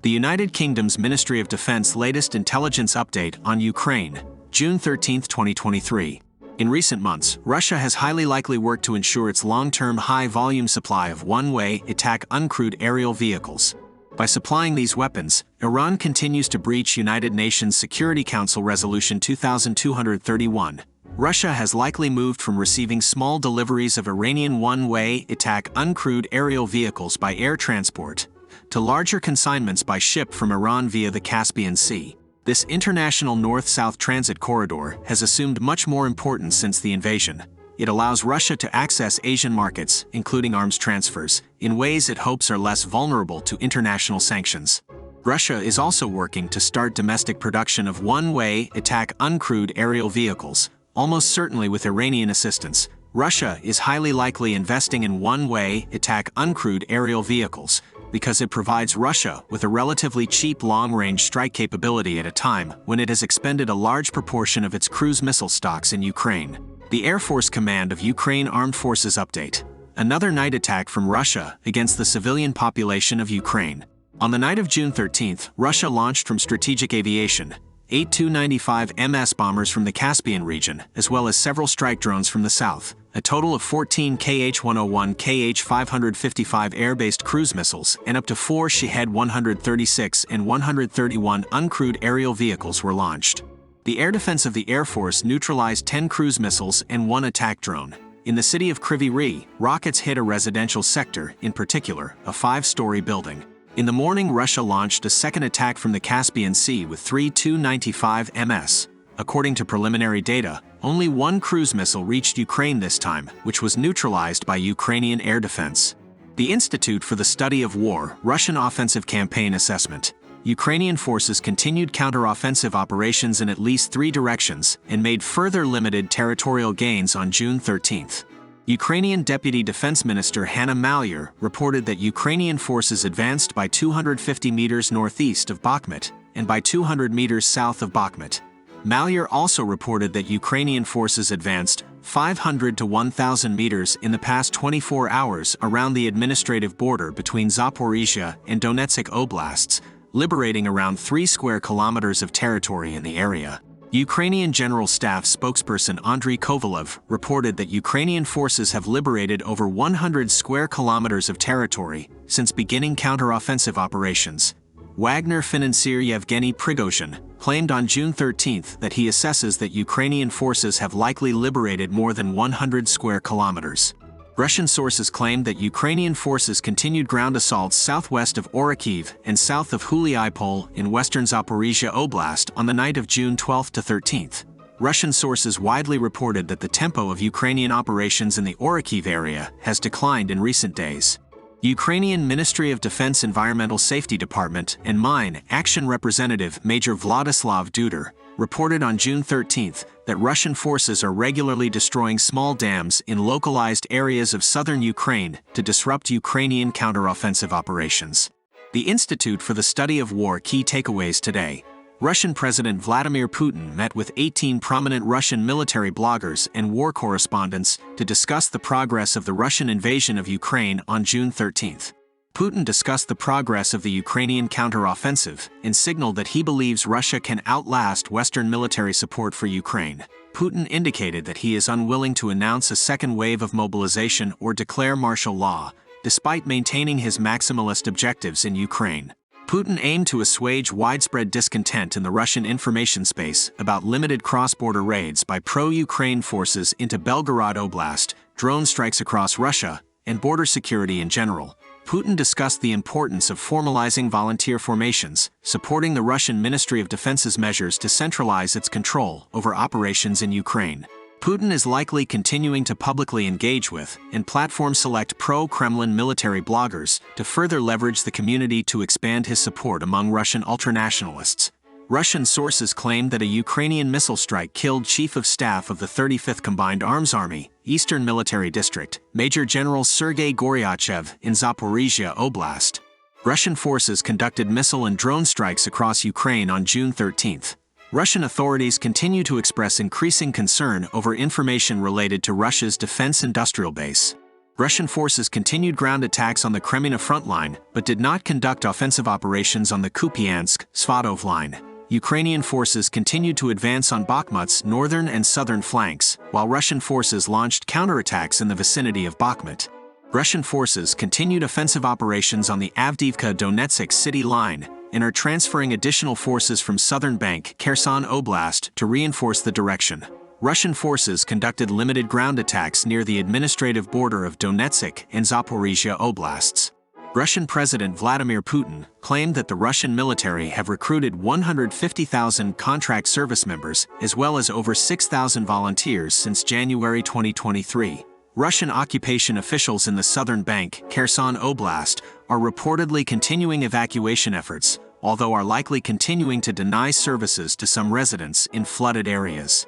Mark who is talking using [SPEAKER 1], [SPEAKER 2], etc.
[SPEAKER 1] The United Kingdom's Ministry of Defense latest intelligence update on Ukraine, June 13, 2023. In recent months, Russia has highly likely worked to ensure its long-term high-volume supply of one-way attack uncrewed aerial vehicles. By supplying these weapons, Iran continues to breach United Nations Security Council Resolution 2231. Russia has likely moved from receiving small deliveries of Iranian one-way attack uncrewed aerial vehicles by air transport to larger consignments by ship from Iran via the Caspian Sea. This international north-south transit corridor has assumed much more importance since the invasion. It allows Russia to access Asian markets, including arms transfers, in ways it hopes are less vulnerable to international sanctions. Russia is also working to start domestic production of one-way attack uncrewed aerial vehicles, almost certainly with Iranian assistance. Russia is highly likely investing in one-way attack uncrewed aerial vehicles because it provides Russia with a relatively cheap long-range strike capability at a time when it has expended a large proportion of its cruise missile stocks in Ukraine. The Air Force Command of Ukraine Armed Forces update. Another night attack from Russia against the civilian population of Ukraine. On the night of June 13th, Russia launched from strategic aviation 8 Tu-95 MS bombers from the Caspian region, as well as several strike drones from the south. A total of 14 Kh-101, Kh-555 air-based cruise missiles and up to 4 Shahed-136 and 131 uncrewed aerial vehicles were launched. The air defense of the Air Force neutralized 10 cruise missiles and 1 attack drone. In the city of Kryvyi Rih, rockets hit a residential sector, in particular, a 5-story building. In the morning, Russia launched a second attack from the Caspian Sea with 3 Tu-95 MS. According to preliminary data, only 1 cruise missile reached Ukraine this time, which was neutralized by Ukrainian air defense. The Institute for the Study of War, Russian Offensive Campaign Assessment. Ukrainian forces continued counteroffensive operations in at least 3 directions and made further limited territorial gains on June 13th. Ukrainian Deputy Defense Minister Hanna Maliar reported that Ukrainian forces advanced by 250 meters northeast of Bakhmut and by 200 meters south of Bakhmut. Maliar also reported that Ukrainian forces advanced 500 to 1,000 meters in the past 24 hours around the administrative border between Zaporizhia and Donetsk oblasts, liberating around 3 square kilometers of territory in the area. Ukrainian General Staff spokesperson Andriy Kovalev reported that Ukrainian forces have liberated over 100 square kilometers of territory since beginning counteroffensive operations. Wagner financier Yevgeny Prigozhin claimed on June 13 that he assesses that Ukrainian forces have likely liberated more than 100 square kilometers. Russian sources claimed that Ukrainian forces continued ground assaults southwest of Orikhiv and south of Huliaipol in western Zaporizhia Oblast on the night of June 12 to 13. Russian sources widely reported that the tempo of Ukrainian operations in the Orikhiv area has declined in recent days. Ukrainian Ministry of Defense Environmental Safety Department and Mine Action Representative Major Vladislav Duder reported on June 13 that Russian forces are regularly destroying small dams in localized areas of southern Ukraine to disrupt Ukrainian counteroffensive operations. The Institute for the Study of War key takeaways today. Russian President Vladimir Putin met with 18 prominent Russian military bloggers and war correspondents to discuss the progress of the Russian invasion of Ukraine on June 13. Putin discussed the progress of the Ukrainian counteroffensive and signaled that he believes Russia can outlast Western military support for Ukraine. Putin indicated that he is unwilling to announce a second wave of mobilization or declare martial law, despite maintaining his maximalist objectives in Ukraine. Putin aimed to assuage widespread discontent in the Russian information space about limited cross-border raids by pro-Ukraine forces into Belgorod Oblast, drone strikes across Russia, and border security in general. Putin discussed the importance of formalizing volunteer formations, supporting the Russian Ministry of Defense's measures to centralize its control over operations in Ukraine. Putin is likely continuing to publicly engage with and platform select pro-Kremlin military bloggers to further leverage the community to expand his support among Russian ultranationalists. Russian sources claimed that a Ukrainian missile strike killed Chief of Staff of the 35th Combined Arms Army, Eastern Military District, Major General Sergei Goryachev in Zaporizhia Oblast. Russian forces conducted missile and drone strikes across Ukraine on June 13. Russian authorities continue to express increasing concern over information related to Russia's defense industrial base. Russian forces continued ground attacks on the Kreminna front line, but did not conduct offensive operations on the Kupiansk-Svatov line. Ukrainian forces continued to advance on Bakhmut's northern and southern flanks, while Russian forces launched counterattacks in the vicinity of Bakhmut. Russian forces continued offensive operations on the Avdiivka-Donetsk city line and are transferring additional forces from southern bank Kherson Oblast to reinforce the direction. Russian forces conducted limited ground attacks near the administrative border of Donetsk and Zaporizhia oblasts. Russian President Vladimir Putin claimed that the Russian military have recruited 150,000 contract service members as well as over 6,000 volunteers since January 2023. Russian occupation officials in the southern bank, Kherson Oblast, are reportedly continuing evacuation efforts, although are likely continuing to deny services to some residents in flooded areas.